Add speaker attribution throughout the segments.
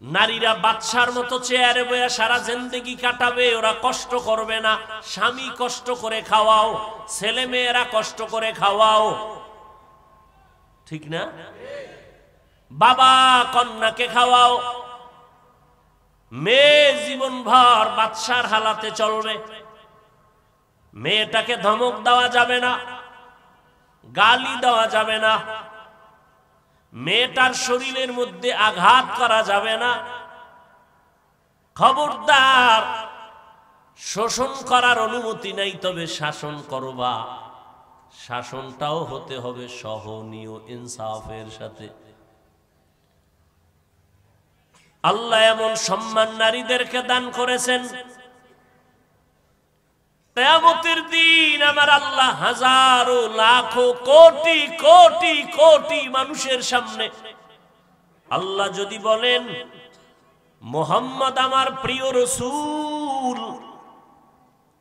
Speaker 1: নারীরা বাদশার মতো চেয়ারে বসে সারা জিন্দেগি কাটাবে, ওরা কষ্ট করবে না। স্বামী কষ্ট করে খাওয়াও, ছেলে মেয়েরা কষ্ট করে খাওয়াও, ঠিক না? বাবা কন্যাকে খাওয়াও, মেয়ে জীবনভর বাদশার হালাতে চলবে। মেয়েটাকে ধমক দেওয়া যাবে না, গালি দেওয়া যাবে না, মেয়েটার শরীরের মধ্যে আঘাত করা যাবে না। খবরদার, শোষণ করার অনুমতি নাই, তবে শাসন করবা। শাসনটাও হতে হবে সহনীয়, ইনসাফের সাথে। আল্লাহ এমন সম্মান নারীদেরকে দান করেছেন, কিয়ামতের দিন আমার আল্লাহ হাজারো লাখো কোটি কোটি কোটি মানুষের সামনে আল্লাহ যদি বলেন, মুহাম্মদ আমার প্রিয় রাসূল,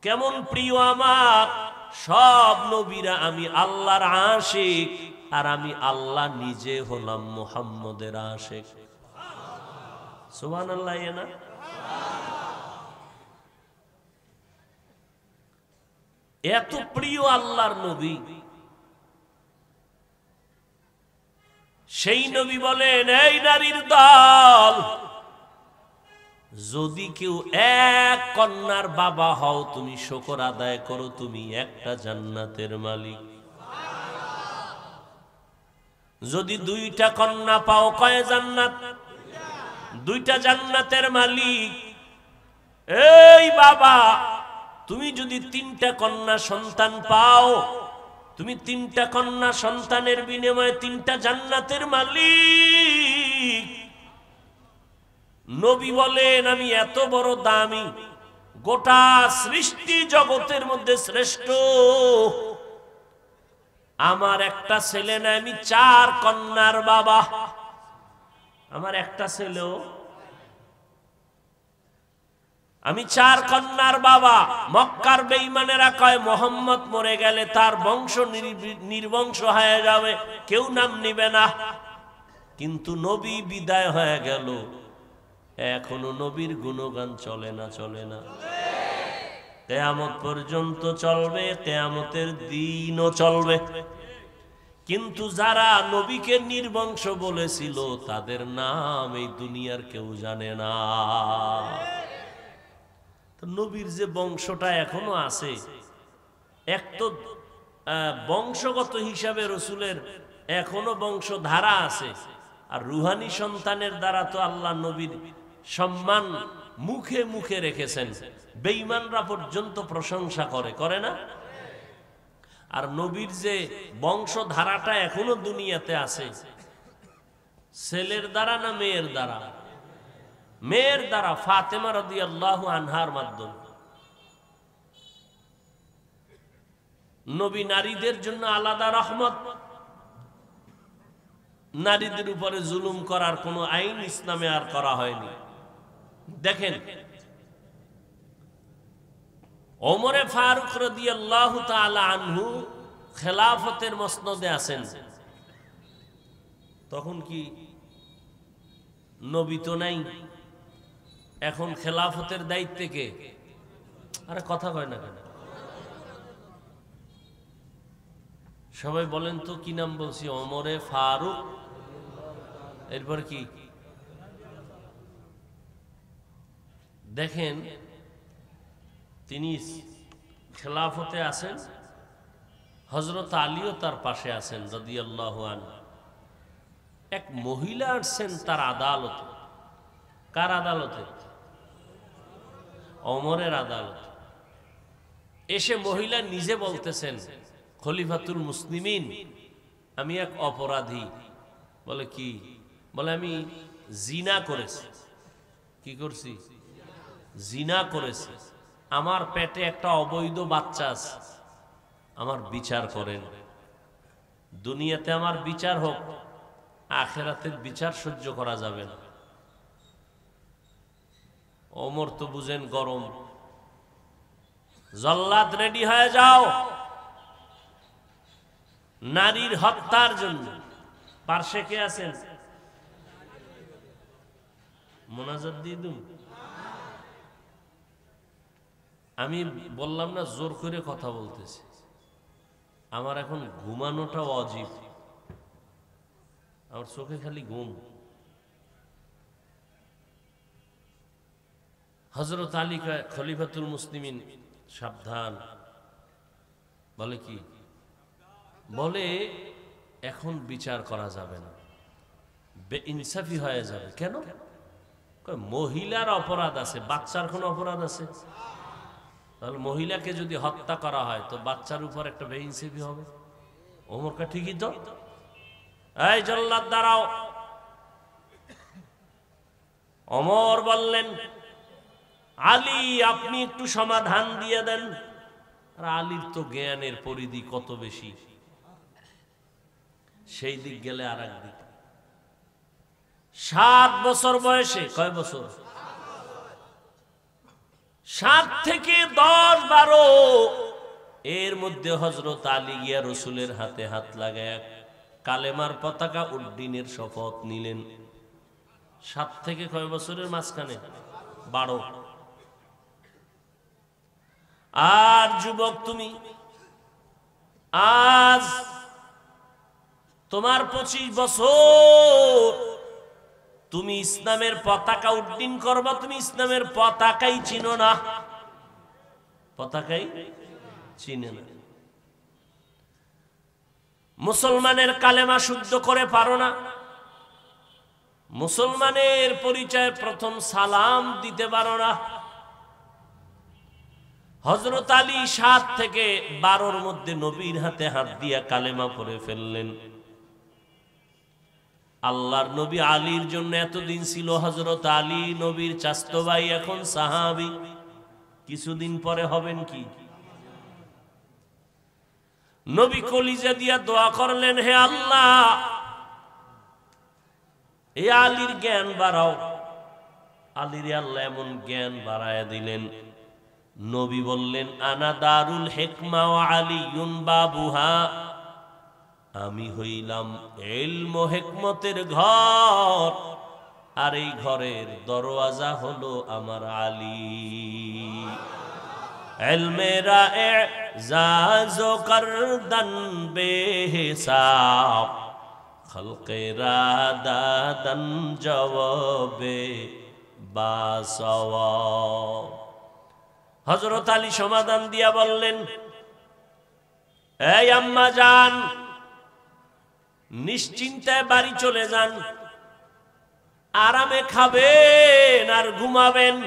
Speaker 1: কেমন প্রিয় আমার, সব নবীরা আমি আল্লাহর আশিক, আর আমি আল্লাহ নিজে হলাম মুহাম্মদের আশিক। সুবহানাল্লাহ। না, এত প্রিয় আল্লাহর নবী, সেই নবী বলেন, এই নারীর দল, যদি কেউ এক কন্যার বাবা হও, তুমি শুকর আদায় করো, তুমি একটা জান্নাতের মালিক। যদি দুইটা কন্যা পাও, কয় জান্নাত? দুইটা জান্নাতের মালিক। এই বাবা, তুমি যদি তিনটা কন্যা সন্তান পাও, তুমি তিনটা কন্যা সন্তানের বিনিময়ে তিনটা জান্নাতের মালিক। নবী বলেন, আমি এত বড় দামি, গোটা সৃষ্টি জগতের মধ্যে শ্রেষ্ঠ, আমার একটা ছেলে না, আমি চার কন্যার বাবা। আমার একটা ছেলেও, আমি চার কন্যার বাবা। মক্কার বেঈমানেরা কয়, মুহাম্মদ মরে গেলে তার বংশ নির্বংশ হয়ে যাবে, কেউ নাম নিবে না। কিন্তু নবী বিদায় হয়ে গেল, এখনো নবীর গুণগান চলে না? চলে না? কিয়ামত পর্যন্ত চলবে, কিয়ামতের দিনও চলবে। কিন্তু যারা নবীকে নির্বংশ বলেছিল, তাদের নাম এই দুনিয়ার কেউ জানে না। নবীর যে বংশটা এখনো আছে, এক তো বংশগত হিসাবে রসুলের এখনো বংশধারা আছে, আর রুহানি সন্তানের দ্বারা তো আল্লাহ নবীর সম্মান মুখে মুখে রেখেছেন। বেঈমানরা পর্যন্ত প্রশংসা করে, করে না? আর নবীর যে বংশধারাটা এখনো দুনিয়াতে আছে, ছেলের দ্বারা না মেয়ের দ্বারা? মেয়ের দ্বারা, ফাতেমা রাদিয়াল্লাহু আনহার মাধ্যমে। নবী নারীদের জন্য আলাদা রহমত। নারীদের উপরে জুলুম করার কোন আইন ইসলামে আর করা হয়নি। দেখেন, ওমরে ফারুক রাদিয়াল্লাহু তাআলা আনহু খেলাফতের মসনদে আছেন, তখন কি নবী তো নাই, এখন খেলাফতের দায়িত্বে কে? আরে কথা কয় না কেন? সবাই বলেন তো, কি নাম বলছি? ওমরে ফারুক, এরপর কি? দেখেন, তিনি খেলাফতে আছেন, হযরত আলীও তার পাশে আছেন রাদিয়াল্লাহু আনহু। এক মহিলা আসছেন তার আদালতে। কার আদালতে? ওমরের আদালত। এসে মহিলা নিজে বলতেছেন, খলিফাতুল মুসলিমিন, আমি এক অপরাধী। বলে কি? বলে আমি জিনা করেছি। কি করছি? জিনা করেছি। আমার পেটে একটা অবৈধ বাচ্চা আছে, আমার বিচার করেন। দুনিয়াতে আমার বিচার হোক, আখিরাতের বিচার সহ্য করা যাবে না। ওমর তো বুঝেন গরম, জল্লাদ রেডি হয়ে যাও নারীর হত্যার জন্য। পার্শ্বে কে আছেন? মোনাজাত দিয়ে দিন। আমি বললাম না জোর করে কথা বলতেছি, আমার এখন ঘুমানোটাও অজীব, আমার চোখে খালি ঘুম। হযরত আলী খলিফাতুল মুসলিমিন সাবধান, বলে কি বলে, এখন বিচার করা যাবে না, বেইনসাফি হয়ে যাবে। কেন? মহিলার অপরাধ আছে, বাচ্চার কোনো অপরাধ আছে? তাহলে মহিলাকে যদি হত্যা করা হয় তো বাচ্চার উপর একটা বেইনসাফি হবে। ওমরটা ঠিকই তো। এই জল্লাদ দাঁড়াও। ওমর বললেন, আলী আপনি একটু সমাধান দিয়ে দেন। আর আলীর তো জ্ঞানের পরিধি কত বেশি, সেই দিক গেলে আর একদিক। 7 বছর বয়সে, কয় বছর? 7 থেকে 10, 12 এর মধ্যে হযরত আলী গিয়া রসুলের হাতে হাত লাগায় কালেমার পতাকা উড্ডীনের শপথ নিলেন। 7 থেকে কয় বছরের মাঝখানে? 12। আর যুবক তুমি, আজ তোমার 25 বছর, তুমি ইসলামের পতাকা উড্ডীন করবা, তুমি ইসলামের পতাকাই চিনো না, পতাকাই চিনে না। মুসলমানের কালেমা শুদ্ধ করে পারো না, মুসলমানের পরিচয় প্রথম সালাম দিতে পারো না। হযরত আলী 7 থেকে 12-র মধ্যে নবীর হাতে হাত দিয়া কালেমা পড়ে ফেললেন। আল্লাহর নবী আলীর জন্য এতদিন ছিল হযরত আলী নবীর চাচতো ভাই, এখন সাহাবী, কিছুদিন পরে হবেন কি? নবী কলিজা দিয়া দোয়া করলেন, হে আল্লাহ এই আলীর জ্ঞান বাড়াও। আলীর আল্লাহ এমন জ্ঞান বাড়ায়া দিলেন, নবী বললেন, আনা দারুল হিকমা ওয়া আলীউন বাবুহা, আমি হইলাম ইলম ও হিকমতের ঘর, আর এই ঘরের দরওয়াজা হলো আমার আলী। ইলমেরা এজাজ ও করদন বেহিসাব, খলকেরা দাদন জওয়াবে বাসওয়াব। হযরত আলী সমাধান দিয়া বললেন, এই আম্মা জান, নিশ্চিন্তায় বাড়ি চলে যান, আরামে খাবেন আর ঘুমাবেন।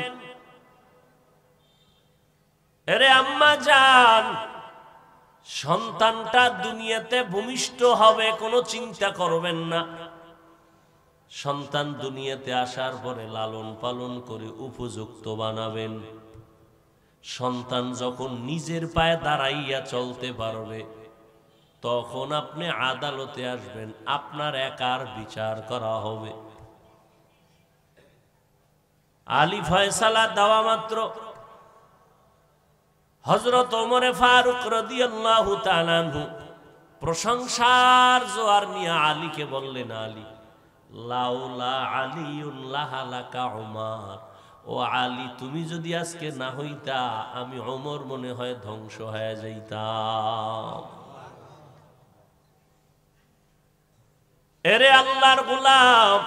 Speaker 1: আরে আম্মা জান, সন্তানটা দুনিয়াতে ভূমিষ্ঠ হবে, কোনো চিন্তা করবেন না। সন্তান দুনিয়াতে আসার পরে লালন পালন করে উপযুক্ত বানাবেন। সন্তান যখন নিজের পায়ে দাঁড়াইয়া চলতে পারবে, তখন আপনি আদালতে আসবেন, আপনার একার বিচার করা হবে। আলী ফয়সালা দেওয়া মাত্র হযরত ওমরে ফারুক রাদিয়াল্লাহু তাআলা আনহু প্রশংসার জোয়ার নিয়ে আলীকে বললেন, আলী লাউলা আলিউন লাহালাকা উমর, ও আলী তুমি যদি আজকে না হইতা, আমি ওমর মনে হয় ধ্বংস হয়ে যাইতাম। এরে আল্লাহর গোলাম,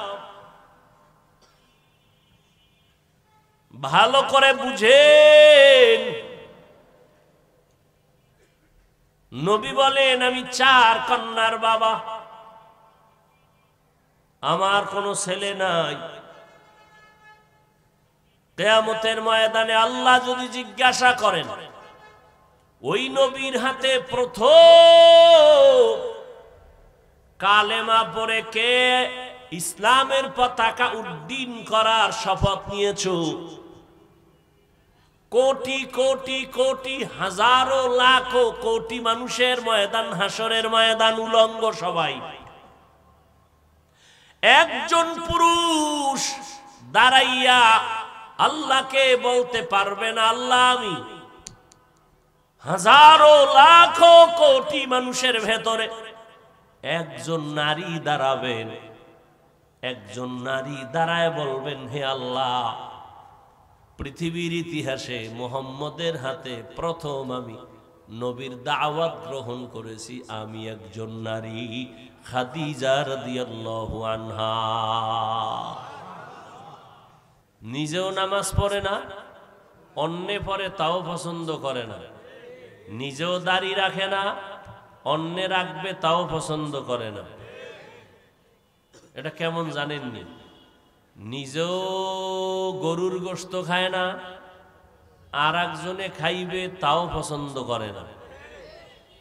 Speaker 1: ভালো করে বুঝেন, নবী বলেন, আমি 4 কন্যার বাবা, আমার কোনো ছেলে নাই। কিয়ামতের ময়দানে আল্লাহ যদি জিজ্ঞাসা করেন, ওই নবীর হাতে প্রথম কালেমা পড়ে কে ইসলামের পতাকা উড্ডীন করার শপথ নিয়েছো, কোটি কোটি কোটি হাজারো লাখো কোটি মানুষের ময়দান, হাসরের ময়দান উলঙ্গ সবাই, একজন পুরুষ দাঁড়াইয়া আল্লাহকে বলতে পারবে না, আল্লাহ আমি। হাজারো লাখো কোটি মানুষের ভেতরে একজন নারী দাঁড়াবেন, একজন নারী দাঁড়ায় বলবেন, হে আল্লাহ, পৃথিবীর ইতিহাসে মুহাম্মদের হাতে প্রথম আমি নবীর দাওয়াত গ্রহণ করেছি, আমি একজন নারী, খাদিজা রাদিয়াল্লাহু আনহা। নিজেও নামাজ পড়ে না, অন্যে পড়ে তাও পছন্দ করে না। নিজেও দাড়ি রাখে না, অন্যে রাখবে তাও পছন্দ করে না। এটা কেমন জানেননি? নিজেও গরুর গোশত খায় না, আর একজনে খাইবে তাও পছন্দ করে না।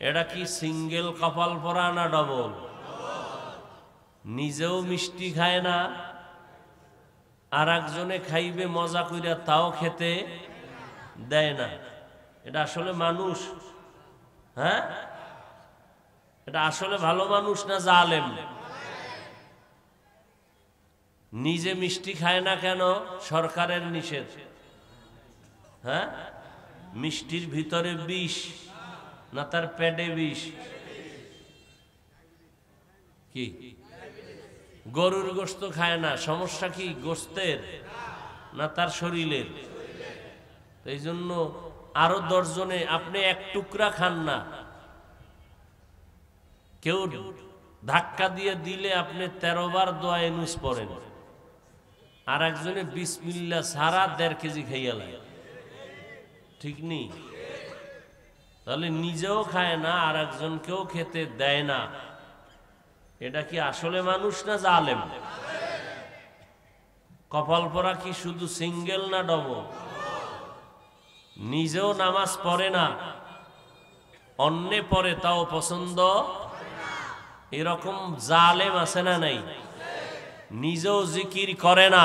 Speaker 1: এটা কি সিঙ্গেল কপাল পরা না ডবল? নিজেও মিষ্টি খায় না, আর একজনে খাইবে মজা কইরা তাও খেতে দেয় না। এটা আসলে মানুষ? হ্যাঁ, এটা আসলে ভালো মানুষ না জালেম? নিজে মিষ্টি খায় না কেন? সরকারের নিষেধ। হ্যাঁ, মিষ্টির ভিতরে বিষ না তার পেটে বিষ? কি গরুর গোশত খায় না, সমস্যা কি গোশতের না তার শরীরের? এই জন্য আরো 10 জনে, আপনি এক টুকরা খান না, কেউ ধাক্কা দিয়ে দিলে আপনি 13 বার দোয়া ইউনুস পড়েন, আর একজনে বিসমিল্লাহ সারা 1.5 কেজি খাইয়া লাগে। ঠিক নেই? তাহলে নিজেও খায় না, আর একজনকেও খেতে দেয় না। এটা কি আসলে মানুষ না জালেম? কপাল পরা কি শুধু সিঙ্গেল না ডবল? নিজেও নামাজ পড়ে না, অন্যে পড়ে তাও পছন্দ। এরকম জালেম আছে না নাই? নিজেও জিকির করে না,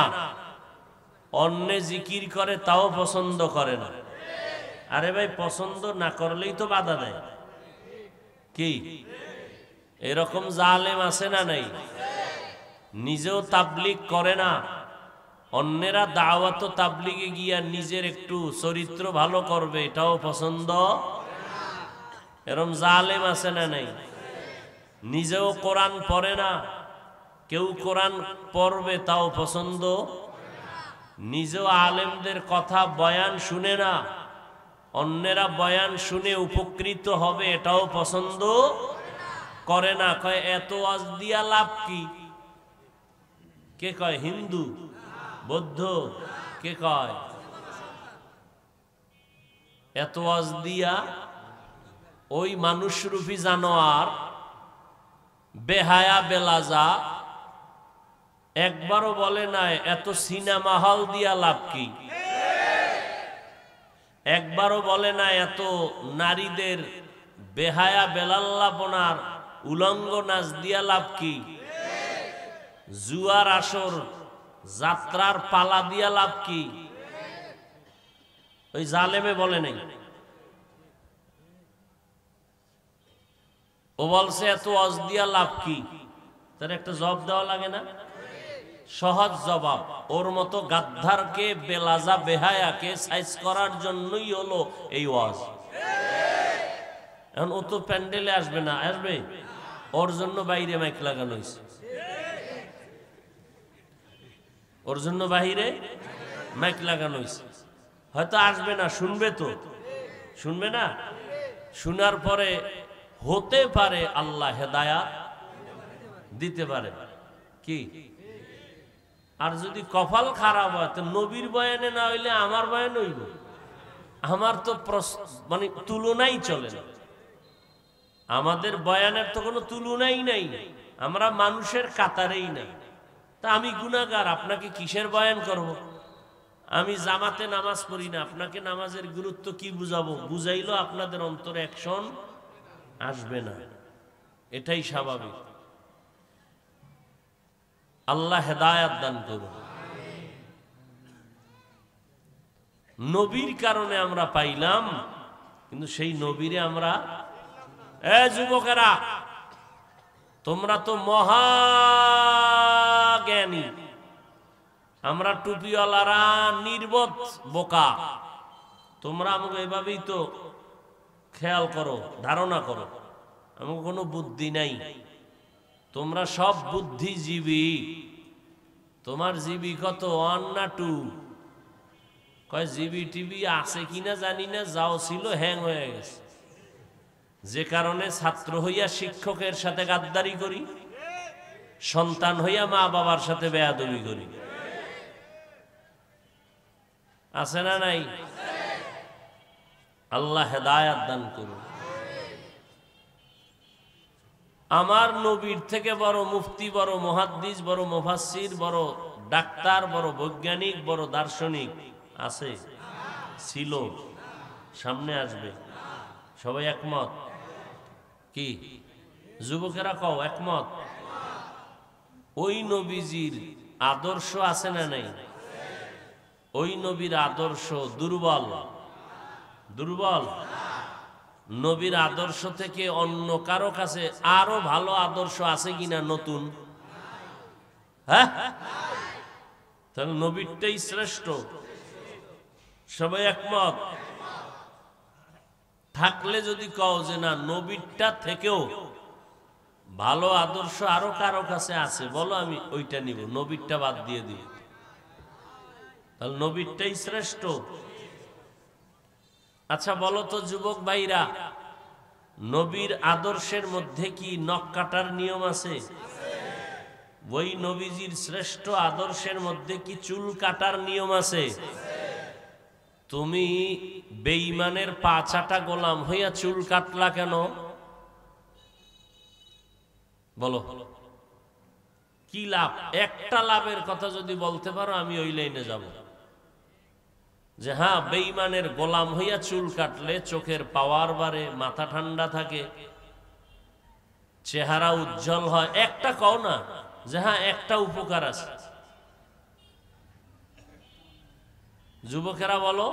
Speaker 1: অন্যে জিকির করে তাও পছন্দ করে না। আরে ভাই, পছন্দ না করলেই তো বাধা দেয়। কি এরকম জালেম আছে না নাই? নিজেও তাবলীগ করে না, অন্যেরা দাওয়াত তাবলীগে গিয়া নিজের একটু চরিত্র ভালো করবে এটাও পছন্দ। এরকম জালেম আছে না নাই? নিজেও কোরআন পড়ে না, কেউ কোরআন পড়বে তাও পছন্দ। নিজেও আলেমদের কথা বয়ান শুনে না, অন্যেরা বয়ান শুনে উপকৃত হবে এটাও পছন্দ করে না। কয় এত ওয়াজ দিয়া লাভ কি? কে কয়? হিন্দু, বৌদ্ধ, কে কয়? এত ওয়াজ দিয়া ওই মানুষরূপী জানোয়ার বেহায়া বেলাজা একবারও বলে নাই এত সিনেমা হল দিয়া লাভ কি? একবারও বলে না এত নারীদের বেহায়া বেলাল্লাপনার উলঙ্গ নাচ দিয়া লাভ কি? জুয়ার আসর যাত্রার পালা দিয়া লাভ কি? ওই জালেমে বলে নাই। ও বলছে এত ওয়াজ দিয়া লাভ কি? তার একটা জবাব দেওয়া লাগে না? সহজ জবাব, ওর মতো গাদ্দারকে, বেলাজা বেহায়াকে সাইজ করার জন্যই হলো এই ওয়াজ। এখন ও তো প্যান্ডেলে আসবে না, আসবে? ওর জন্য বাইরে মাইক লাগানো হয়েছে, ওর জন্য বাইরে মাইক লাগানো হয়েছে। হয়তো আসবে না, শুনবে তো, শুনবে না? শোনার পরে হতে পারে আল্লাহ হেদায়াত দিতে পারে। কি? আর যদি কপাল খারাপ হয় তো নবীর বয়ানে না হইলে আমার বয়ান হইব। আমার তো মানে তুলনাই চলে না, আমাদের বয়ানের তো কোনো তুলনাই নাই, আমরা মানুষের কাতারেই নাই। তা আমি গুনাহগার, আপনাকে কিসের বয়ান করব? আমি জামাতে নামাজ পড়ি না, আপনাকে নামাজের গুরুত্ব কি বুঝাবো? বুঝাইলো আপনাদের অন্তরে অ্যাকশন আসবে না, এটাই স্বাভাবিক। আল্লাহ হেদায়াত দান করুন। নবীর কারণে আমরা পাইলাম, কিন্তু সেই নবীরে আমরা, এ যুবকেরা, তোমরা তো মহা জ্ঞানী, আমরা টুপিওয়ালারা নির্বোধ বোকা। তোমরা আমাকে এভাবেই তো খেয়াল করো, ধারণা করো আমাকে কোনো বুদ্ধি নাই। তোমরা সব বুদ্ধিজীবী, তোমার জিবি কত 1 না 2? কয় জিবি টিভি আছে কিনা জানি না, যাও ছিল হ্যাং হয়ে গেছে। যে কারণে ছাত্র হইয়া শিক্ষকের সাথে গাদ্দারি করি, সন্তান হইয়া মা বাবার সাথে বেয়াদবি করি। আছে না নাই? আল্লাহ হেদায়াত দান করুন। আমার নবীর থেকে বড় মুফতি, বড় মুহাদ্দিস, বড় মুফাসসির, বড় ডাক্তার, বড় বৈজ্ঞানিক, বড় দার্শনিক আছে? ছিল? সামনে আসবে? সবাই একমত? কি যুবকেরা কও একমত? ওই নবীজির আদর্শ আছে না নাই? ওই নবীর আদর্শ দুর্বল? দুর্বল? নবীর আদর্শ থেকে অন্য কারো কাছে আরো ভালো আদর্শ আছে কিনা নতুন? হ্যাঁ, তাহলে নবীরটাই শ্রেষ্ঠ। সবাই একমত? থাকলে যদি কও যে না নবীরটা থেকেও ভালো আদর্শ আরো কারো কাছে আছে, বলো আমি ওইটা নিব, নবীরটা বাদ দিয়ে দিব। তাহলে নবীরটাই শ্রেষ্ঠ। আচ্ছা বলো তো যুবক ভাইরা, নবীর আদর্শের মধ্যে কি নখ কাটার নিয়ম আছে? ওই নবীজির শ্রেষ্ঠ আদর্শের মধ্যে কি চুল কাটার নিয়ম আছে? তুমি বেঈমানের পা চাটা গোলাম হইয়া চুল কাটলা কেন? বলো কি লাভ? একটা লাভের কথা যদি বলতে পারো আমি ওই লাইনে যাব, যে হ্যাঁ বেঈমানের গোলাম হইয়া চুল কাটলে চোখের পাওয়ার বাড়ে, মাথা ঠান্ডা থাকে, চেহারা উজ্জ্বল হয়। একটা কও না যে হ্যাঁ একটা উপকার আছে। যুবকেরা বলো।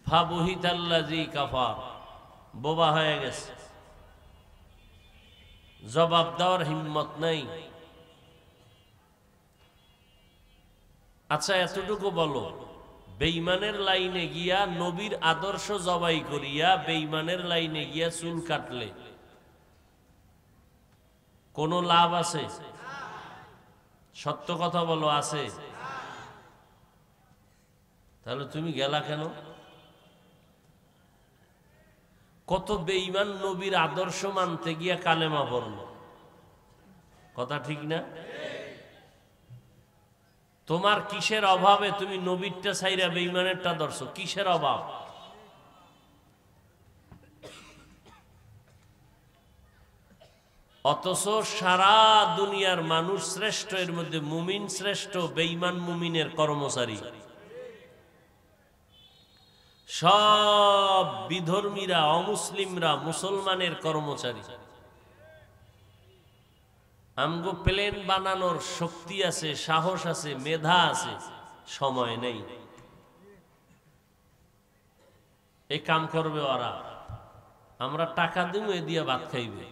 Speaker 1: ফাবুহিতাল্লাযী কাফার, বোবা হয়ে গেছে, জবাব দেওয়ার হিম্মত নাই। আচ্ছা এতটুকু বলো, বেঈমানের লাইনে গিয়া নবীর আদর্শ জবাই করিয়া বেঈমানের লাইনে গিয়া চুল কাটলে কোনো লাভ আছে? সত্য কথা বলো, আছে? তাহলে তুমি গেলা কেন? কত বেঈমান নবীর আদর্শ মানতে গিয়া কালেমা পড়ল, কথা ঠিক না? তোমার কিসের অভাবে তুমি নবীরটা ছাইরা বেঈমানেরটা ধরছো? কিসের অভাব? অথচ সারা দুনিয়ার মানুষ শ্রেষ্ঠ, এর মধ্যে মুমিন শ্রেষ্ঠ, বেঈমান মুমিনের কর্মচারী। সব বিধর্মীরা, অমুসলিমরা মুসলমানের কর্মচারী। আমগো প্লেন বানানোর শক্তি আছে, সাহস আছে, মেধা আছে, সময় নেই। এই কাম করবে ওরা, আমরা টাকা দিব, এ দিয়ে ভাত খাইবে।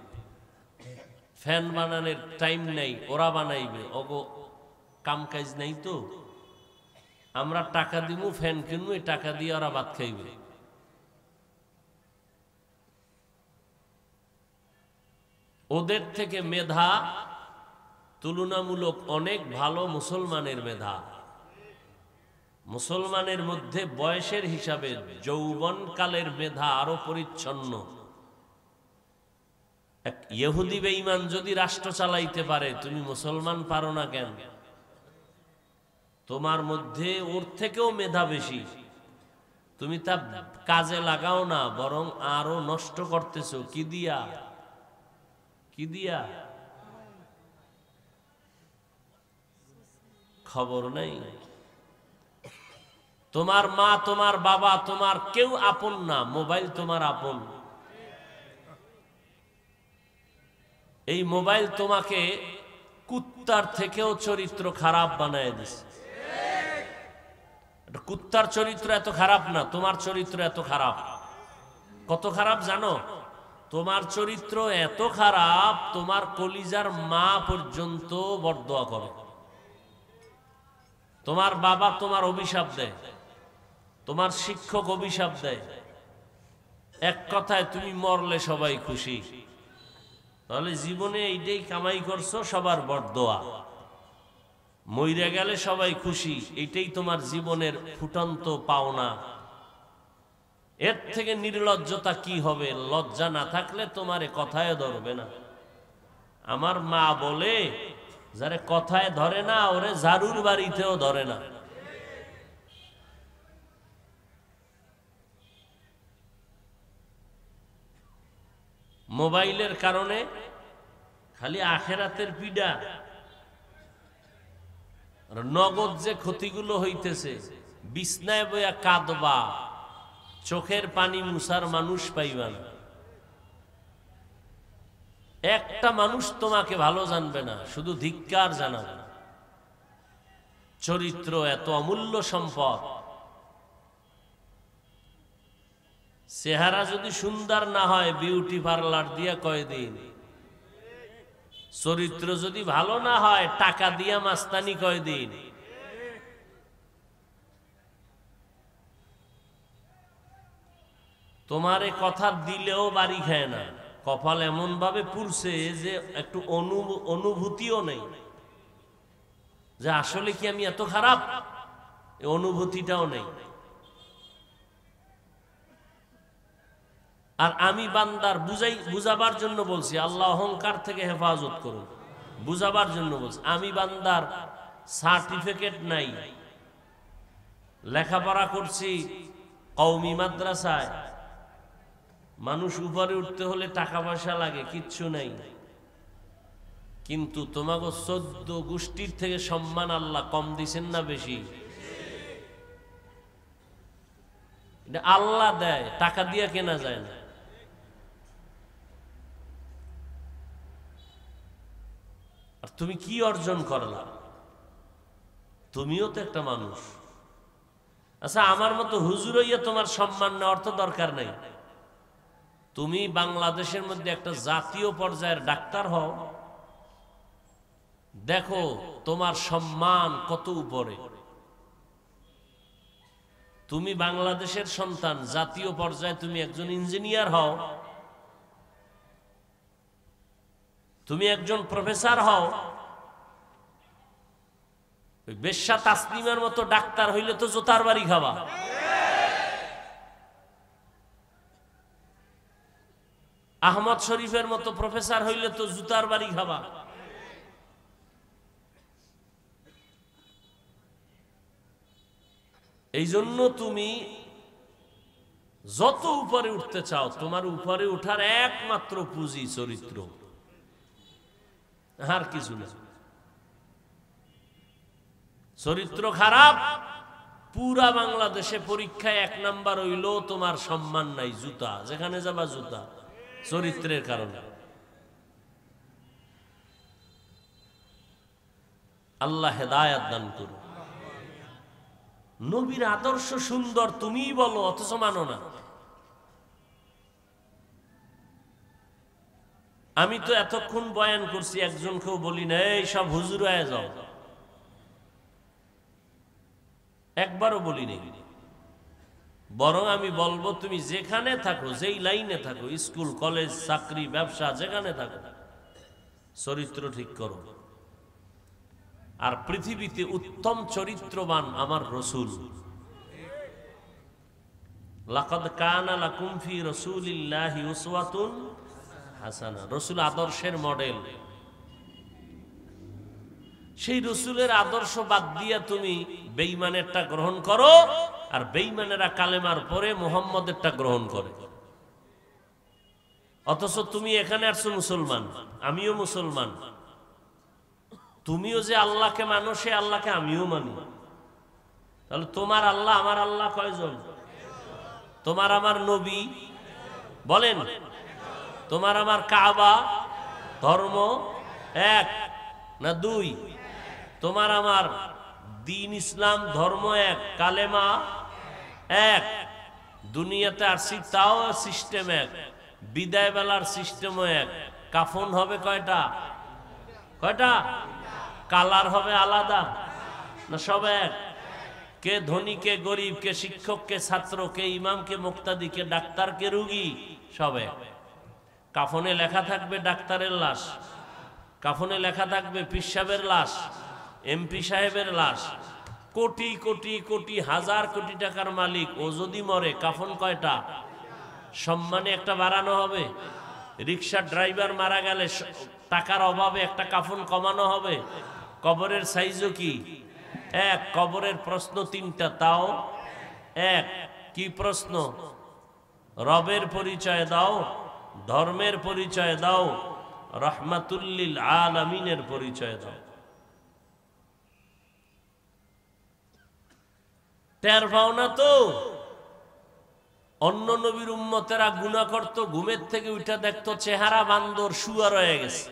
Speaker 1: ফ্যান বানানোর টাইম নাই, ওরা বানাইবে, ওগো কাম কাজ নাই তো, আমরা টাকা দিব, ফ্যান কিনবো, এই টাকা দিয়ে ওরা ভাত খাইবে। ওদের থেকে মেধা তুলনামূলক অনেক ভালো মুসলমানের মেধা। মুসলমানের মধ্যে বয়সের হিসাবে যৌবনকালের মেধা আরো পরিচ্ছন্ন। এক ইহুদি বেঈমান যদি রাষ্ট্র চালাইতে পারে, তুমি মুসলমান পারো না কেন? তোমার মধ্যে ওর থেকেও মেধা বেশি, তুমি তা কাজে লাগাও না, বরং আরো নষ্ট করতেছো। কি দিয়া? কি দিয়া? খবর নাই। তোমার মা, তোমার বাবা, তোমার কেউ আপন না, মোবাইল তোমার আপন। এই মোবাইল তোমাকে কুত্তার থেকেও চরিত্র খারাপ বানায় দিছে। কুত্তার চরিত্র এত খারাপ না, তোমার চরিত্র এত খারাপ। কত খারাপ জানো? তোমার চরিত্র এত খারাপ, তোমার কলিজার মা পর্যন্ত বরদোয়া করে। তোমার বাবা তোমার অভিশাপ দেয়, তোমার শিক্ষক অভিশাপ দেয়। এক কথায় তুমি মরলে সবাই খুশি। তাহলে জীবনে এইটাই কামাই করছো, সবার বড়দোয়া। মইরা গেলে সবাই খুশি, এইটাই তোমার জীবনের ফুটন্ত পাওনা। এর থেকে নির্লজ্জতা কি হবে? লজ্জা না থাকলে তোমারে কথায় ধরবে না। আমার মা বলে, যারে কথায় ধরে না ওরে জারুর বাড়িতেও ধরে না। মোবাইলের কারণে খালি আখেরাতের পীড়া, নগদ যে ক্ষতিগুলো হইতেছে, বিছনায় বইয়া কাঁদবা, চোখের পানি মুছার মানুষ পাইবা না। একটা মানুষ তোমাকে ভালো জানবে না, শুধু ধিক্কার জানাবে। চরিত্র এত অমূল্য সম্পদ। চেহারা যদি সুন্দর না হয় বিউটি পার্লার দিয়া কয়দিন, চরিত্র যদি ভালো না হয় টাকা দিয়া মাস্তানি কয়দিন। তোমারে কথা দিলেও বাড়ি খায় না, কপাল এমন ভাবে পুরছে যে একটু অনুভূতিও নেই যে আসলে কি আমি এত খারাপ, অনুভূতিটাও নেই। আর আমি বান্দার বুঝাবার জন্য বলছি, আল্লাহ অহংকার থেকে হেফাজত করুন, বুঝাবার জন্য বলছি। আমি বান্দার সার্টিফিকেট নাই, লেখাপড়া করছি কওমি মাদ্রাসায়, মানুষ উপরে উঠতে হলে টাকা পয়সা লাগে, কিচ্ছু নাই। কিন্তু তোমাকে 14 গোষ্ঠীর থেকে সম্মান আল্লাহ কম দিছেন না বেশি? এটা আল্লাহ দেয়, টাকা দিয়ে কেনা যায় না। আর তুমি কি অর্জন করলা? তুমিও তো একটা মানুষ। আচ্ছা, আমার মতো হুজুর হইয়া তোমার সম্মান নেওয়ার তো দরকার নাই। তুমি বাংলাদেশের মধ্যে একটা জাতীয় পর্যায়ের ডাক্তার হও, দেখো তোমার সম্মান কত উপরে। তুমি বাংলাদেশের সন্তান, জাতীয় পর্যায়ে তুমি একজন ইঞ্জিনিয়ার হও, তুমি একজন প্রফেসর হও, বেশ্যা তাসলিমার মতো ডাক্তার হইলে তো জোতার বাড়ি খাবা। আহমদ শরীফের মতো প্রফেসর হইলে তো জুতার বাড়ি খাবা। এই জন্য তুমি যত উপরে উঠতে চাও, তোমার উপরে উঠার একমাত্র পুঁজি চরিত্র, আর কিছু না। চরিত্র খারাপ, পুরা বাংলাদেশে পরীক্ষায় 1 নাম্বার হইল, তোমার সম্মান নাই, জুতা যেখানে যাবা জুতা, চরিত্রের কারণে। আল্লাহ হেদায়েত দান করুন। নবীর আদর্শ সুন্দর, তুমিই বলো, অথচ মানো না। আমি তো এতক্ষণ বয়ান করছি, একজনকেও বলি না এই সব হুজুর হয়ে যাও, একবারও বলি নেই। বরং আমি বলবো তুমি যেখানে থাকো, যেই লাইনে থাকো, স্কুল কলেজ চাকরি ব্যবসা যেখানে থাকো, চরিত্র ঠিক করো। আর পৃথিবীতে উত্তম চরিত্রবান আমার রসুল। লাকাদ কানা লাকুম ফি রাসূলিল্লাহি উসওয়াতুন হাসানা, রসুল আদর্শের মডেল। সেই রসুলের আদর্শ বাদ দিয়া তুমি বেঈমানেরটা গ্রহণ করো, আর বেঈমানেরা কালেমার পরে মুহাম্মদেরটা গ্রহণ করে। অথচ তুমি এখানে আসছো মুসলমান, আমিও মুসলমান, তুমিও যে আল্লাহকে মানো, সে আল্লাহকে আমিও মানি। তাহলে তোমার আল্লাহ আমার আল্লাহ কয়জন? তোমার আমার নবী বলেন, তোমার আমার কাবা ধর্ম 1 না 2? তোমার আমার দ্বীন ইসলাম ধর্ম 1, কালেমা 1। দুনিয়াতে আসছি তাও সিস্টেম 1, বিদায় বেলার সিস্টেমও 1। কাফন হবে কয়টা? কালার হবে আলাদা না সব 1? কে ধনী, কে গরিব, কে শিক্ষক, কে ছাত্র, কে ইমাম, কে মুক্তাদি, কে ডাক্তার, কে রুগী, সব 1। কাফনে লেখা থাকবে ডাক্তারের লাশ, কাফনে লেখা থাকবে পীর সাহেবের লাশ, এমপি সাহেবের লাশ। কোটি কোটি কোটি হাজার কোটি টাকার মালিক, ও যদি মরে কাফন কয়টা? সম্মানে একটা বাড়ানো হবে। রিক্সার ড্রাইভার মারা গেলে টাকার অভাবে একটা কাফন কমানো হবে। কবরের সাইজও কি এক? কবরের প্রশ্ন তিনটা, তাও এক। কি প্রশ্ন? রবের পরিচয় দাও, ধর্মের পরিচয় দাও, রহমাতুল্লিল আলামিনের পরিচয় দাও। টের পাও না তো? অন্য নবীর উম্মতেরা গুনাহ করত, ঘুমের থেকে উঠে দেখতো চেহারা বান্দর, শুয়া রয়ে গেছে।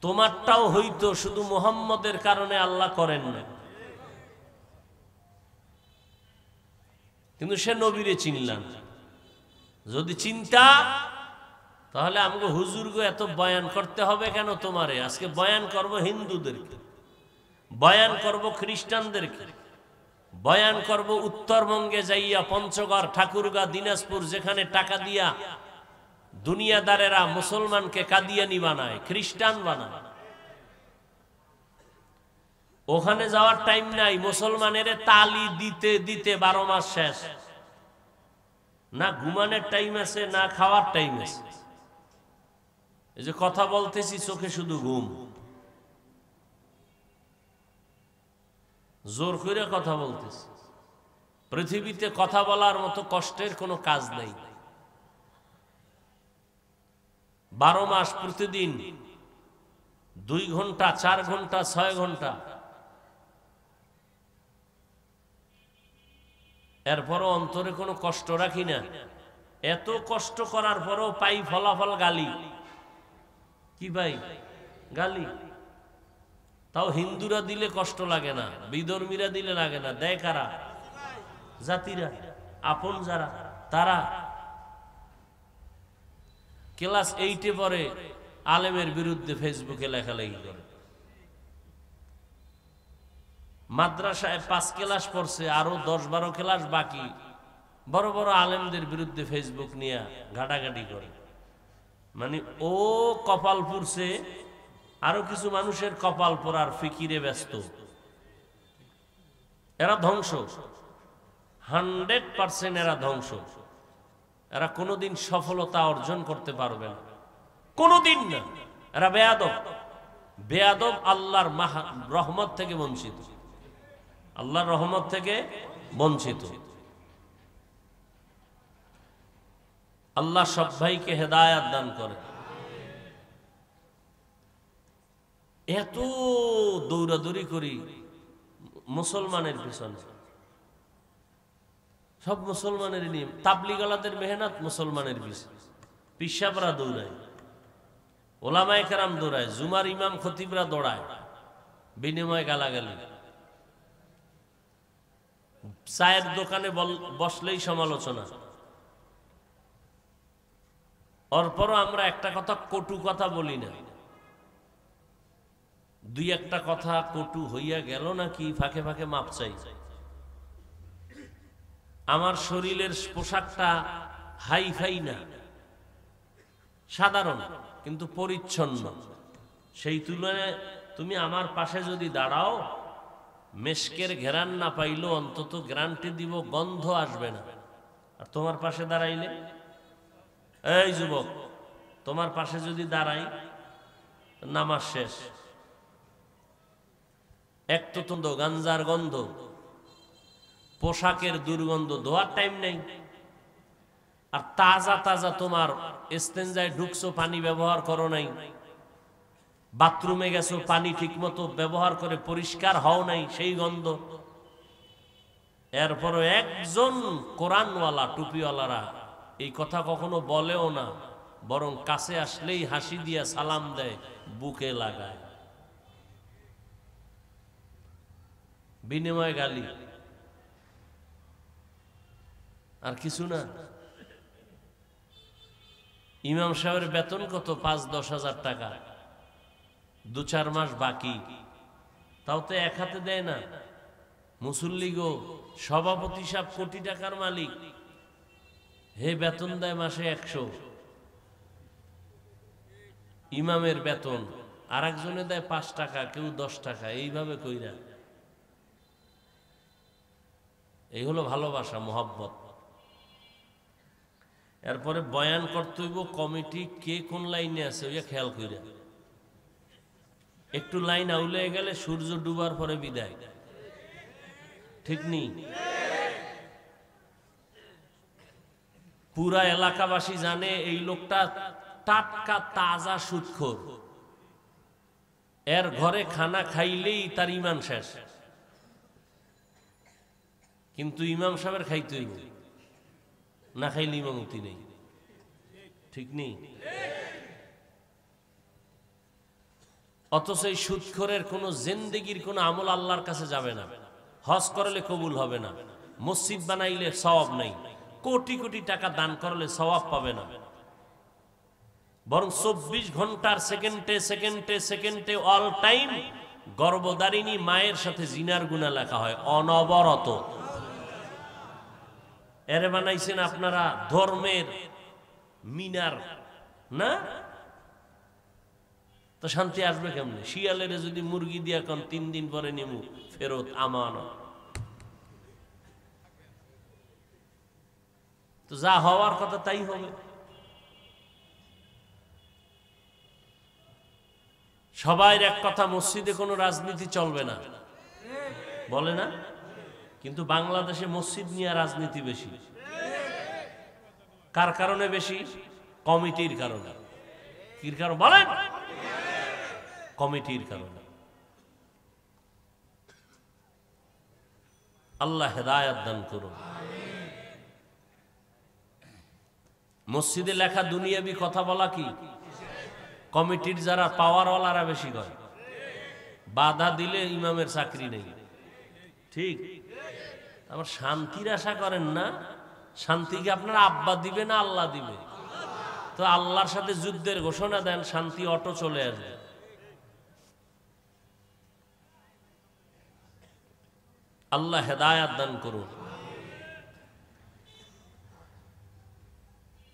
Speaker 1: তোমারটাও হইতো, শুধু মুহাম্মদের কারণে আল্লাহ করেন না। কিন্তু সে নবীরে চিনলাম। যদি চিন্তা, তাহলে আমাকে হুজুরগো এত বয়ান করতে হবে কেন তোমারে? আজকে বয়ান করব হিন্দুদেরকে, বয়ান করব খ্রিস্টানদেরকে, বয়ান করব উত্তরবঙ্গে যাইয়া পঞ্চগড়, ঠাকুরগাঁ, দিনাজপুর, যেখানে টাকা দিয়া দুনিয়াদারেরা মুসলমানকে কাদিয়ানি বানায়, খ্রিস্টান বানায়। ওখানে যাওয়ার টাইম নাই। মুসলমানের তালি দিতে দিতে 12 মাস শেষ। না ঘুমানোর টাইম আছে, না খাওয়ার টাইম আছে। এই যে কথা বলতেছি, চোখে শুধু ঘুম। জোর করে কথা বলতেছি। পৃথিবীতে কথা বলার মতো কষ্টের কোনো কাজ নেই। 12 মাস প্রতিদিন 2 ঘন্টা, 4 ঘন্টা, 6 ঘন্টা। এরপরও অন্তরে কোনো কষ্ট রাখি না। এত কষ্ট করার পরও পাই ফলাফল গালি। কি ভাই? গালি। তাও হিন্দুরা দিলে কষ্ট লাগে না, বিধর্মীরা দিলে লাগে না। দেয় কারা? জাতিরা, আপন যারা, তারা। ক্লাস 8-এ পরে আলেমের বিরুদ্ধে ফেসবুকে লেখালেখি করে। মাদ্রাসায় 5 ক্লাস পড়ছে, আরো 10-12 ক্লাস বাকি। বড় বড় আলেমদের বিরুদ্ধে ফেসবুক নিয়ে ঘাটাঘাটি করে। মানে ও কপাল পুড়ছে, আরো কিছু মানুষের কপাল পোড়ার ফিকিরে ব্যস্ত। এরা ধ্বংস, 100% এরা ধ্বংস। এরা কোনোদিন সফলতা অর্জন করতে পারবে না, কোনোদিন না। এরা বেয়াদব, বেয়াদব, আল্লাহর রহমত থেকে বঞ্চিত, আল্লাহর রহমত থেকে বঞ্চিত। আল্লাহ সব ভাইকে হেদায়াত দান করে। এত দৌড়াদৌড়ি করি মুসলমানের পিছনে, সব মুসলমানের নিয়ম। তাবলিগালাদের মেহনত মুসলমানের পিছনে। পিসাবরা দৌড়ায়, ওলামায়ে কেরাম দৌড়ায়, জুমার ইমাম খতিবরা দৌড়ায়, বিনিময় গালাগালি। চায়ের দোকানে বসলেই সমালোচনা। অরপরও আমরা একটা কথা, কটু কথা বলি না। 2-1টা কথা কটু হইয়া গেল নাকি ফাঁকে ফাঁকে মাপ চাই। আমার শরীরের পোশাকটা হাই ফাই না, সাধারণ কিন্তু পরিচ্ছন্ন। সেই তুলনায় তুমি আমার পাশে যদি দাঁড়াও, মেশকের ঘেরান না পাইলেও অন্তত গ্যারান্টি দিব গন্ধ আসবে না। আর তোমার পাশে দাঁড়াইলে, এই যুবক, তোমার পাশে যদি দাঁড়াই, নামাজ শেষ। এক তো গাঞ্জার গন্ধ, পোশাকের দুর্গন্ধ, ধোয়ার টাইম নেই। আর তাজা তাজা তোমার ইস্তেঞ্জায় ঢুকছো, পানি ব্যবহার করো নাই, বাথরুমে গেছো, পানি ঠিক মতো ব্যবহার করে পরিষ্কার হও নাই, সেই গন্ধ। এরপরও একজন কোরআনওয়ালা, টুপিওয়ালারা এই কথা কখনো বলেও না, বরং কাছে আসলেই হাসি দিয়া সালাম দেয়, বুকে লাগায়, বিনিময় গালি। আর কিছু না। ইমাম সাহেবের বেতন কত? 5-10 হাজার টাকা, 2-4 মাস বাকি, তাও তো এক হাতে দেয় না। মুসল্লি গো, সভাপতি সাহেব কোটি টাকার মালিক, হে বেতন দেয় মাসে 100, ইমামের বেতন, আর একজনে দেয় 5 টাকা, কেউ 10 টাকা, এইভাবে কইরা। এই হলো ভালোবাসা, মোহাব্বত। এরপরে বয়ান করতে হইব, কমিটি কে কোন লাইনে আছে ওইটা খেয়াল কইরা। একটু লাইন আউলে গেলে সূর্য ডুবার পরে বিদায়, ঠিক নেই? পুরা এলাকাবাসী জানে এই লোকটা টাটকা তাজা সুদখোর, এর ঘরে খানা খাইলেই তার ইমান শেষ। কিন্তু ইমাম সাহেবের খাইতে হইব, না খাইলে ইমামতি নেই, ঠিক নেই? অথচ এই সুদখোরের কোনো জিন্দেগির কোনো আমল আল্লাহর কাছে যাবে না, হজ করলে কবুল হবে না, মসজিদ বানাইলে সওয়াব নাই, কোটি কোটি টাকা দান করলে সওয়াব পাবে না, বরং 24 ঘন্টার সেকেন্ডে সেকেন্ডে সেকেন্ডে অল টাইম গর্ভধারিণী মায়ের সাথে জিনার গুনাহ লেখা হয় অনবরত। এরে বানাইছেন আপনারা ধর্মের মিনার, না? তো শান্তি আসবে কেমনে? শিয়ালের যদি মুরগি দিয়া কোন 3 দিন পরে নেমু ফেরত আমানত, তো যা হওয়ার কথা তাই হবে। সবাই এক কথা, মসজিদে কোনো রাজনীতি চলবে না বলে না, কিন্তু বাংলাদেশে মসজিদ নিয়ে রাজনীতি বেশি। কার কারণে বেশি? কমিটির কারণে। কি কারণ বলেন? কমিটির কারণে। আল্লাহ হেদায়েত দান করুন। মসজিদে লেখা দুনিয়াবি কথা বলা কি? কমিটির যারা পাওয়ারওয়ালারা বেশি করে, বাধা দিলে ইমামের চাকরি নেই, ঠিক? আবার শান্তির আশা করেন না, শান্তিকে আপনার আব্বা দিবে না আল্লাহ দিবে? তো আল্লাহর সাথে যুদ্ধের ঘোষণা দেন, শান্তি অটো চলে আসবে। আল্লাহ হেদায়েত দান করুন।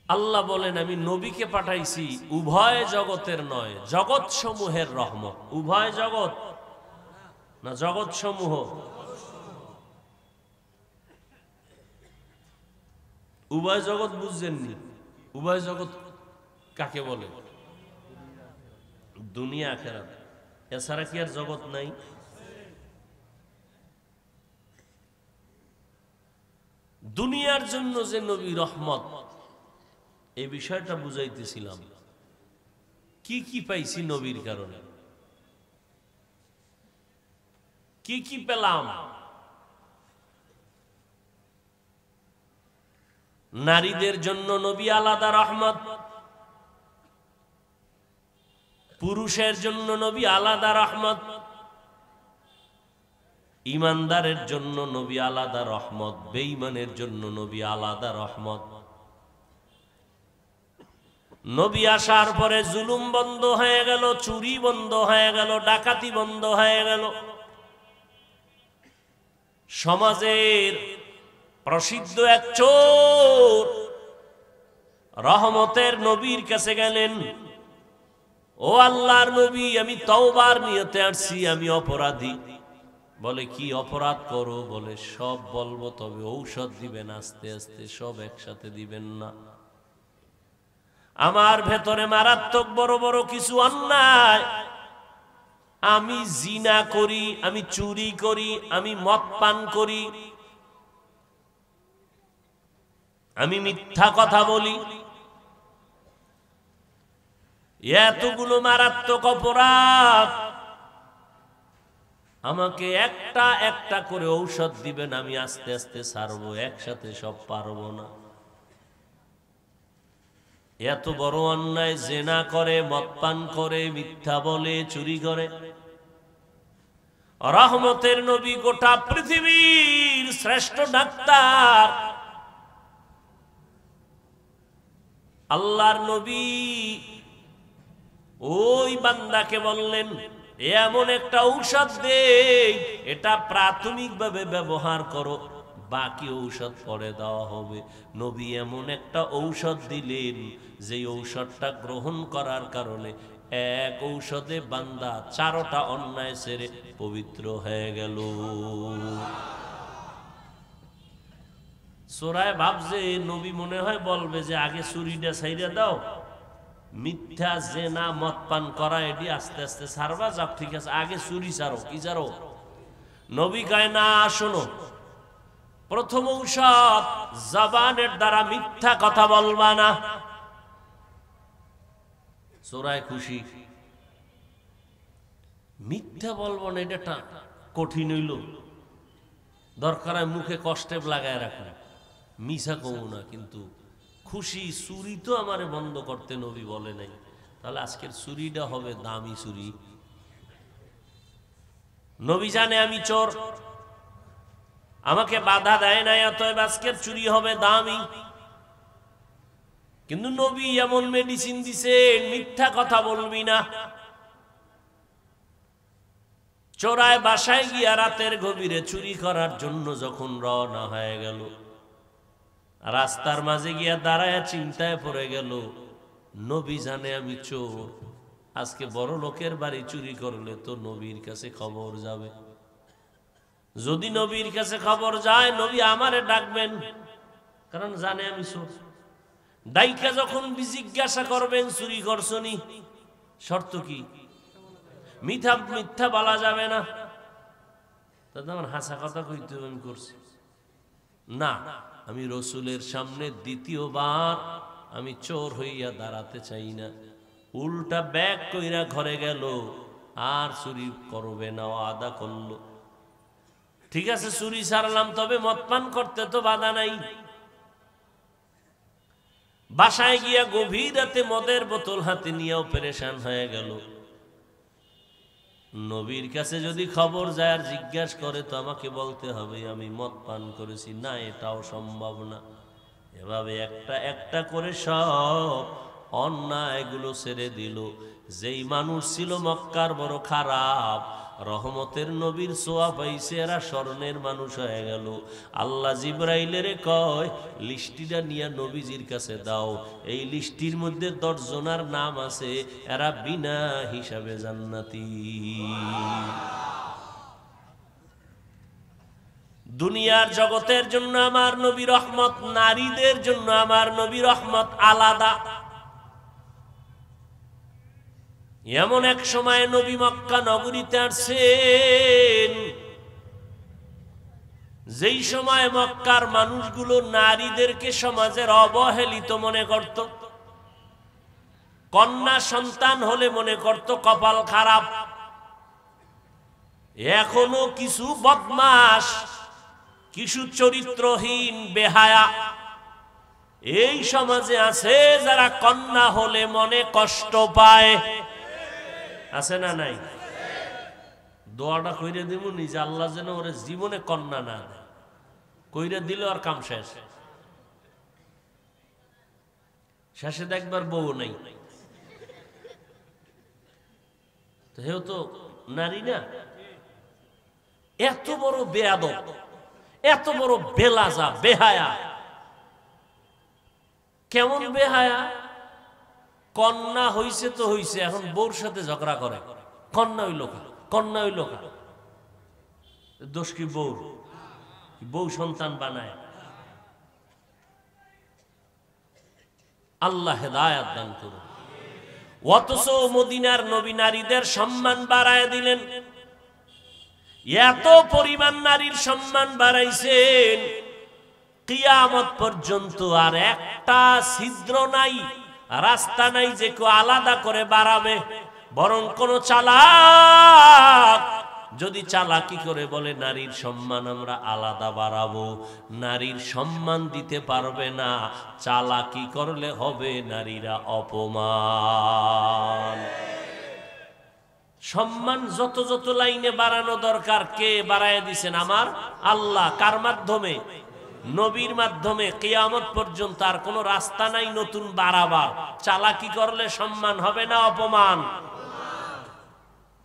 Speaker 1: আল্লাহ বলেন, আমি নবীকে পাঠাইছি উভয় জগতের নয়, জগৎ সমূহের রহমত। উভয় জগৎ না জগৎ সমূহ? উভয় জগৎ বুঝছেননি? উভয় জগৎ কাকে বলে? দুনিয়া আখিরাত, এছাড়া কি আর জগৎ নাই? দুনিয়ার জন্য যে নবী রহমত, এই বিষয়টা বুঝাইতেছিলাম। কি কি পাইছি নবীর কারণে, কি কি পেলাম? নারীদের জন্য নবী আলাদা রহমত, পুরুষের জন্য নবী আলাদা রহমত, ইমানদারের জন্য নবী আলাদা রহমত, বেঈমানের জন্য নবী আলাদা রহমত। নবী আসার পরে জুলুম বন্ধ হয়ে গেল, চুরি বন্ধ হয়ে গেল, ডাকাতি বন্ধ হয়ে গেল। সমাজের প্রসিদ্ধ এক চোর রহমতের নবীর কাছে গেলেন, ও আল্লাহর নবী, আমি তওবার নিয়তে আসছি, আমি অপরাধী। বলে, কি অপরাধ করো? বলে, সব বলবো, তবে ঔষধ দিবেন আস্তে আস্তে, সব একসাথে দিবেন না। আমার ভেতরে মারাত্মক বড় বড় কিছু অন্যায়, আমি জিনা করি, আমি চুরি করি, আমি মদ পান করি, আমি মিথ্যা কথা বলি, এতগুলো মারাত্মক অপরাধ। আমাকে একটা একটা করে ঔষধ দিবেন, আমি আস্তে আস্তে ছাড়বো, একসাথে সব পারবো না। এত বড় অন্যায়, জেনা করে, মদ পান করে, মিথ্যা বলে, চুরি করে। রহমতের নবী, গোটা পৃথিবীর শ্রেষ্ঠ ডাক্তার, আল্লাহর নবী ওই বান্দাকে বললেন, এমন একটা ঔষধ দে, এটা প্রাথমিকভাবে ব্যবহার করো, বাকি ঔষধ পরে দেওয়া হবে। নবী এমন একটা ঔষধ দিলেন, যে ঔষধটা গ্রহণ করার কারণে এক ঔষধে বান্দা 4টা অন্যায় ছেড়ে পবিত্র হয়ে গেল। চোরায় ভাবছে নবী মনে হয় বলবে যে আগে চুরিটা ছাইড়া দাও, মিথ্যা জেনা মদ পান করা এটি আস্তে আস্তে ছাড়বা, যাক ঠিক আছে আগে চুরি ছাড়ো। কি ছাড়ো? নবী কয় না, শোনো, প্রথম ঔষধ জবানের দ্বারা মিথ্যা কথা বলবা না। চোরায় খুশি, মিথ্যা বলবো না, এটা কঠিন হইল, দরকার হয় মুখে কষ্টে লাগায় রাখুন, মিছা কমু না, কিন্তু খুশি চুরি তো আমারে বন্ধ করতে নবী বলে নাই, তাহলে আজকের চুরিটা হবে দামি চুরি। নবী জানে আমি চোর, আমাকে বাধা দেয় না, অতএব আজকের চুরি হবে দামি। কিন্তু নবী এমন মেডিসিন দিছে, মিথ্যা কথা বলবি না। চোরায় বাসায় গিয়া রাতের গভীরে চুরি করার জন্য যখন রওনা হয়ে গেল, রাস্তার মাঝে গিয়া দাঁড়ায় চিন্তায় পড়ে গেল, নবী জানে আমি চোর, আজকে বড় লোকের বাড়ি চুরি করলে তো নবীর কাছে খবর যাবে। যদি নবীর কাছে খবর যায়, নবী আমারে ডাকবেন, কারণ জানে আমি চোর। ডাইকা যখন জিজ্ঞাসা করবেন চুরি করছনি, শর্ত কি? মিথ্যা মিথ্যা বলা যাবে না। তাতে আমার হাসা কথা কইতে আমি করছি না, আমি রসুলের সামনে দ্বিতীয়বার আমি চোর হইয়া দাঁড়াতে চাই না। উল্টা ব্যাগ কইরা ঘরে গেল, আর চুরি করবে না, আদা করলো। ঠিক আছে চুরি ছাড়লাম, তবে মদ পান করতে তো বাধা নাই। বাসায় গিয়া গভীর রাতে মদের বোতল হাতে নিয়েও পেরেশান হয়ে গেল। নবীর কাছে যদি খবর যায় আর জিজ্ঞাসা করে, তো আমাকে বলতে হবে আমি মদ পান করেছি, না এটাও সম্ভব না। এভাবে একটা একটা করে সব অন্যায়গুলো ছেড়ে দিল। যেই মানুষ ছিল মক্কার বড় খারাপ, রহমতের নবীর ছোঁয়া পাইছে, এরা স্বর্ণের মানুষ হয়ে গেল। আল্লাহ জিবরাইলের কয়, লিস্টিটা নিয়ে নবীজির কাছে দাও, এই লিস্টির মধ্যে 10 জনের নাম আছে, এরা বিনা হিসাবে জান্নাতি। দুনিয়ার জগতের জন্য আমার নবী রহমত, নারীদের জন্য আমার নবী রহমত আলাদা। এমন এক সময় নবী মক্কা নগরীতে আসছেন, যেই সময় মক্কার মানুষগুলো নারীদেরকে সমাজের অবহেলিত মনে করত, কন্যা সন্তান হলে মনে করত কপাল খারাপ। এখনো কিছু বদমাশ, কিছু চরিত্রহীন বেহায়া এই সমাজে আছে, যারা কন্যা হলে মনে কষ্ট পায়। আছে না নাই? দোয়াটা কইরে দিব নিজে, আল্লাহ যেন ওরে জীবনে কন্যা না দেয়। কইরে দিল আর কাম শেষ, শেষে দেখবার বউ নাই। হেও তো নারী না, এত বড় বেয়াদব, এত বড় বেলাজা, বেহায়া। কেমন বেহায়া? কন্যা হইছে তো হইছে, এখন বউর সাথে ঝগড়া করে, কন্যা হইল কা, কন্যা হইল কা। দোষ কি বউর? বউ সন্তান বানায়। আল্লাহ হেদায়াত দান করুন। অথচ মদিনার নবী নারীদের সম্মান বাড়ায় দিলেন, এত পরিমাণ নারীর সম্মান বাড়াইছেন, কিয়ামত পর্যন্ত আর একটা ছিদ্র নাই, রাস্তা নাই যে কেউ আলাদা করে বাড়াবে। বরং কোন চালাক যদি চালাকি করে বলে নারীর সম্মান আমরা আলাদা বাড়াবো, নারীর সম্মান দিতে পারবে না। চালাকি করলে হবে নারীরা অপমান। সম্মান যত যত লাইনে বাড়ানো দরকার, কে বাড়ায় দিছেন? আমার আল্লাহ। কার মাধ্যমে? নবীর মাধ্যমে। কিয়ামত পর্যন্ত আর কোনো রাস্তা নাই নতুন বাড়াবার। চালাকি করলে সম্মান হবে না অপমান।